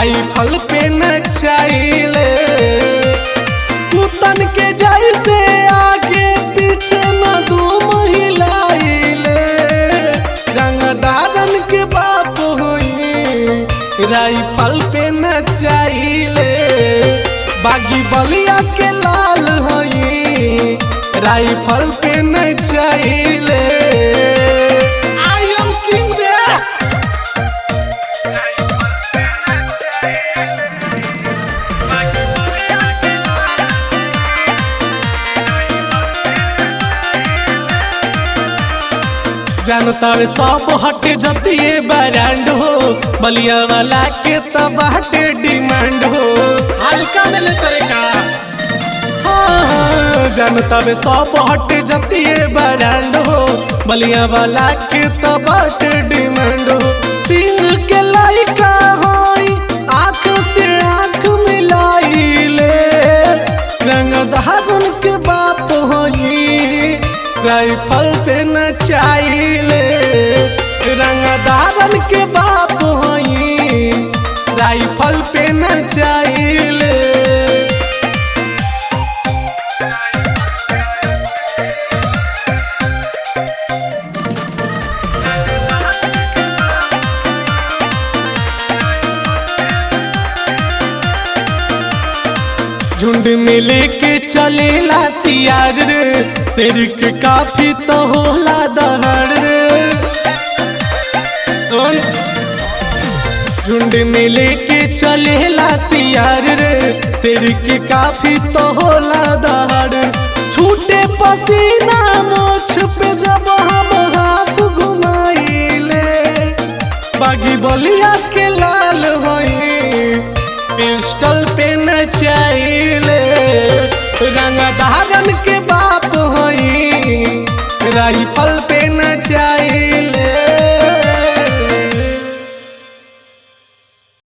rifle पे नचाइले कुतन के जैसे आगे पीछे न धूम हिलाइले रंगदारन के बाप होई राइफल पे नचाइले बागी बलिया के लाल होई राइफल पे नचाइले जानता सब हटे जतिए ब्रांड हो बलिया वाला के तब हटे डिमांड हो हल्का में ले तरीका हाँ, जानता सब हटे जतिए ब्रांड हो बलिया वाला के तब हटे डिमांड हो सिंह के लाइका होई आँख से आँख मिलाइले रंगदारन के बाप होई राइफल पे नचाइले रंगदारन के बाप होई राइफल पे नचाइले झुंड में लेके चलेला सियार रे शेर के काफी तो होला दहाड़ रे झुंड में लेके चलेला सियार रे शेर के काफी तो होला दहाड़ छूटे पसीना मोछ पे जब हम हाथ घुमाइले बागी बलिया के लाल होई पिस्टल पे नचाइले रंगदारन के बाप होई राइफल